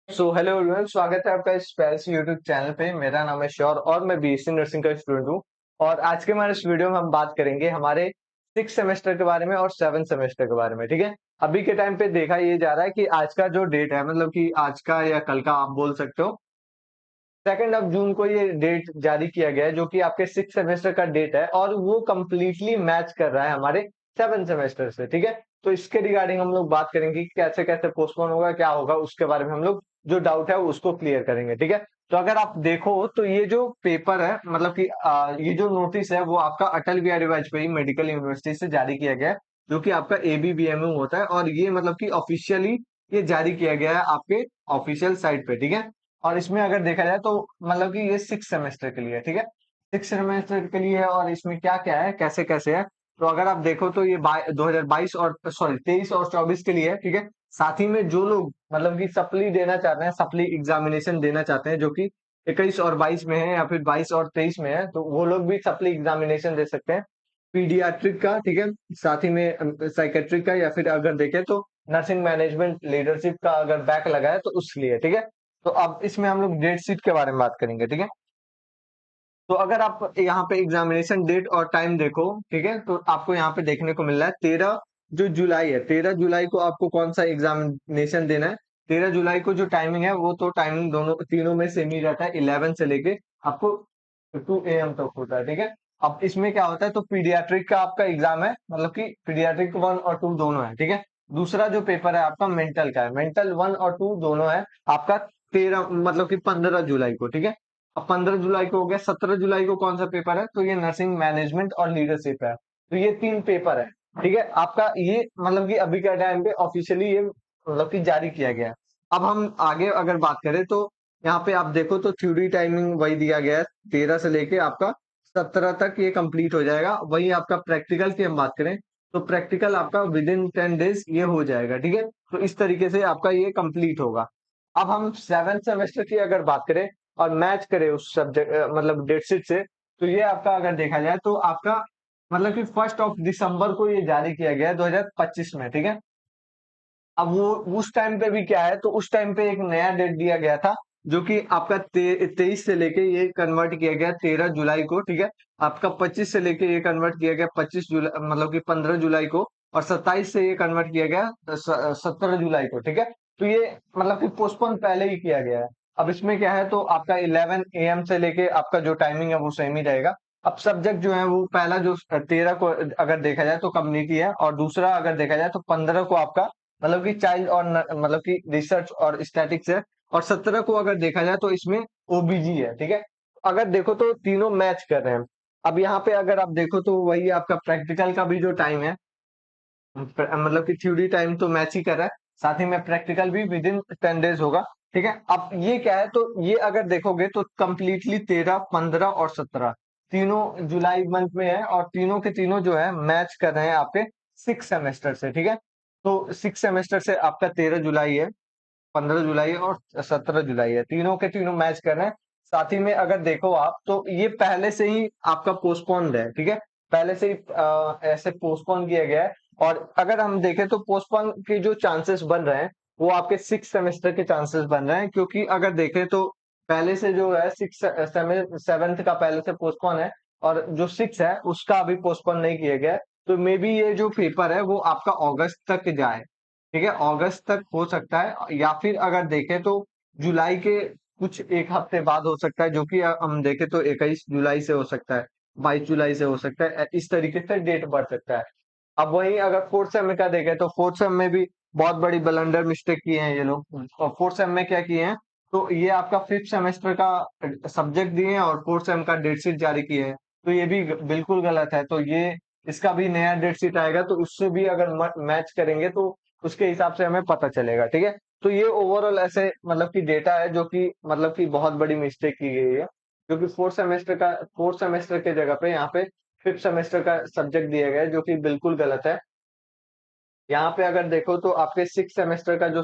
Hello everyone, स्वागत है आपका इस स्पेल्स यूट्यूब चैनल पे। मेरा नाम है श्योर और मैं बीएससी नर्सिंग का स्टूडेंट हूँ। और आज के हमारे इस वीडियो में हम बात करेंगे हमारे 6 सेमेस्टर के बारे में और 7 सेमेस्टर के बारे में। ठीक है, अभी के टाइम पे देखा ये जा रहा है कि आज का जो डेट है, मतलब कि आज का या कल का आप बोल सकते हो, 2 जून को ये डेट जारी किया गया है, जो कि आपके 6 सेमेस्टर का डेट है और वो कंप्लीटली मैच कर रहा है हमारे 7 सेमेस्टर से। ठीक है, तो इसके रिगार्डिंग हम लोग बात करेंगे कि कैसे कैसे पोस्टपोन होगा, क्या होगा, उसके बारे में हम लोग जो डाउट है उसको क्लियर करेंगे। ठीक है, तो अगर आप देखो तो ये जो पेपर है, मतलब कि ये जो नोटिस है वो आपका अटल बिहारी वाजपेयी मेडिकल यूनिवर्सिटी से जारी किया गया है, जो कि आपका एबीबीएमयू होता है। और ये मतलब कि ऑफिशियली ये जारी किया गया है आपके ऑफिशियल साइट पे। ठीक है, और इसमें अगर देखा जाए तो मतलब कि ये 6 सेमेस्टर के लिए है। ठीक है, 6 सेमेस्टर के लिए है और इसमें क्या क्या है, कैसे कैसे है। तो अगर आप देखो तो ये 2022 और सॉरी 23 और 24 के लिए है। ठीक है, साथ ही में जो लोग मतलब कि सप्ली देना चाहते हैं, सप्ली एग्जामिनेशन देना चाहते हैं, जो कि 21 और 22 में है या फिर 22 और 23 में है, तो वो लोग भी सप्ली एग्जामिनेशन दे सकते हैं पीडियाट्रिक का। ठीक है, साथ ही में साइकेट्रिक का, या फिर अगर देखें तो नर्सिंग मैनेजमेंट लीडरशिप का अगर बैक लगा है तो उसके लिए। ठीक है, तो अब इसमें हम लोग डेट शीट के बारे में बात करेंगे। ठीक है, तो अगर आप यहाँ पे एग्जामिनेशन डेट और टाइम देखो, ठीक है, तो आपको यहाँ पे देखने को मिल रहा है 13 जो जुलाई है। 13 जुलाई को आपको कौन सा एग्जामिनेशन देना है। 13 जुलाई को जो टाइमिंग है वो तो टाइमिंग दोनों तीनों में सेम ही रहता है, 11 से लेके आपको 2 AM तक होता है। ठीक है, अब इसमें क्या होता है, तो पीडियाट्रिक का आपका एग्जाम है, मतलब कि पीडियाट्रिक 1 और 2 दोनों है। ठीक है, दूसरा जो पेपर है आपका मेंटल का है, मेंटल 1 और 2 दोनों है आपका 13 मतलब कि 15 जुलाई को। ठीक है, अब 15 जुलाई को हो गया। 17 जुलाई को कौन सा पेपर है, तो ये नर्सिंग मैनेजमेंट और लीडरशिप है। तो ये 3 पेपर है। ठीक है, आपका ये मतलब कि अभी के टाइम पे ऑफिशियली ये मतलब कि जारी किया गया है। अब हम आगे अगर बात करें तो यहाँ पे आप देखो तो थ्योरी टाइमिंग वही दिया गया है, 13 से लेके आपका 17 तक ये कंप्लीट हो जाएगा। वही आपका प्रैक्टिकल की हम बात करें तो प्रैक्टिकल आपका विद इन 10 डेज ये हो जाएगा। ठीक है, तो इस तरीके से आपका ये कंप्लीट होगा। अब हम 7 सेमेस्टर की अगर बात करें और मैच करे उस सब्जेक्ट मतलब डेटशीट से, तो ये आपका अगर देखा जाए तो आपका मतलब कि 1 दिसंबर को ये जारी किया गया है 2025 में। ठीक है, अब वो उस टाइम पे भी क्या है, तो उस टाइम पे एक नया डेट दिया गया था, जो कि आपका 23 से लेके ये कन्वर्ट किया गया 13 जुलाई को। ठीक है, आपका 25 से लेके ये कन्वर्ट किया गया 25 जुलाई मतलब कि 15 जुलाई को, और 27 से ये कन्वर्ट किया गया 17 जुलाई को। ठीक है, तो ये मतलब कि पोस्टपोन पहले ही किया गया है। अब इसमें क्या है, तो आपका 11 AM से लेके आपका जो टाइमिंग है वो सेम ही रहेगा। अब सब्जेक्ट जो है वो पहला जो 13 को अगर देखा जाए तो कम्युनिटी है, और दूसरा अगर देखा जाए तो 15 को आपका मतलब कि चाइल्ड और मतलब कि रिसर्च और स्टैटिक्स है, और 17 को अगर देखा जाए तो इसमें ओबीजी है। ठीक है, अगर देखो तो तीनों मैच कर रहे हैं। अब यहाँ पे अगर आप देखो तो वही आपका प्रैक्टिकल का भी जो टाइम है, मतलब कि थ्योरी टाइम तो मैच ही कर रहा है, साथ ही में प्रैक्टिकल भी विद इन 10 डेज होगा। ठीक है, अब ये क्या है, तो ये अगर देखोगे तो कंप्लीटली 13, 15 और 17 तीनों जुलाई मंथ में है, और तीनों के तीनों जो है मैच कर रहे हैं आपके 6 सेमेस्टर से। ठीक है, तो 6 सेमेस्टर से आपका 13 जुलाई है, 15 जुलाई है और 17 जुलाई है, तीनों के तीनों मैच कर रहे हैं। साथ ही में अगर देखो आप तो ये पहले से ही आपका पोस्टपोन्ड है। ठीक है, पहले से ही ऐसे पोस्टपोन किया गया है। और अगर हम देखें तो पोस्टपोन के जो चांसेस बन रहे हैं वो आपके 6 सेमेस्टर के चांसेस बन रहे हैं, क्योंकि अगर देखें तो पहले से जो है 7th का पहले से पोस्टपोन है, और जो 6 है उसका अभी पोस्टपोन नहीं किया गया है। तो मे बी ये जो पेपर है वो आपका अगस्त तक जाए। ठीक है, अगस्त तक हो सकता है, या फिर अगर देखें तो जुलाई के कुछ एक हफ्ते बाद हो सकता है, जो कि हम देखें तो 21 जुलाई से हो सकता है, 22 जुलाई से हो सकता है, इस तरीके से डेट बढ़ सकता है। अब वहीं अगर फोर्थ सेम का देखें तो फोर्थ सेम में भी बहुत बड़ी ब्लंडर मिस्टेक किए हैं ये लोग। और फोर्थ सेम में क्या किए हैं, तो ये आपका 5th सेमेस्टर का सब्जेक्ट दिए हैं और फोर्थ सेम का डेट शीट जारी किए हैं। तो ये भी बिल्कुल गलत है। तो ये इसका भी नया डेट शीट आएगा, तो उससे भी अगर मैच करेंगे तो उसके हिसाब से हमें पता चलेगा। ठीक है, तो ये ओवरऑल ऐसे मतलब कि डेटा है जो कि मतलब कि बहुत बड़ी मिस्टेक की गई है, क्योंकि फोर्थ सेमेस्टर के जगह पे यहाँ पे 5th सेमेस्टर का सब्जेक्ट दिया गया है, जो कि बिल्कुल गलत है। यहाँ पे अगर देखो तो आपके 6 सेमेस्टर का जो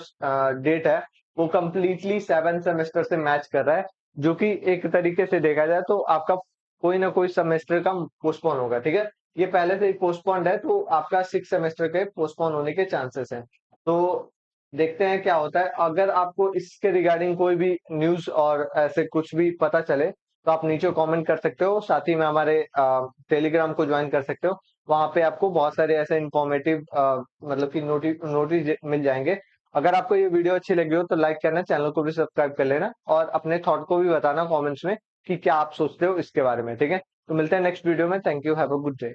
डेट है वो कंप्लीटली 7 सेमेस्टर से मैच कर रहा है, जो कि एक तरीके से देखा जाए तो आपका कोई ना कोई सेमेस्टर का पोस्टपोन होगा। ठीक है, ये पहले से ही पोस्टपोन्ड है, तो आपका 6 सेमेस्टर के पोस्टपोन होने के चांसेस हैं। तो देखते हैं क्या होता है। अगर आपको इसके रिगार्डिंग कोई भी न्यूज़ और ऐसे कुछ भी पता चले, तो आप नीचे कमेंट कर सकते हो। साथ ही में हमारे टेलीग्राम को ज्वाइन कर सकते हो। वहाँ पे आपको बहुत सारे ऐसे इन्फॉर्मेटिव मतलब कि नोटिस मिल जाएँगे। अगर आपको ये वीडियो अच्छी लगी हो तो लाइक करना, चैनल को भी सब्सक्राइब कर लेना और अपने थॉट को भी बताना कमेंट्स में कि क्या आप सोचते हो इसके बारे में, ठीक है? तो मिलते हैं नेक्स्ट वीडियो में। Thank you, have a good day.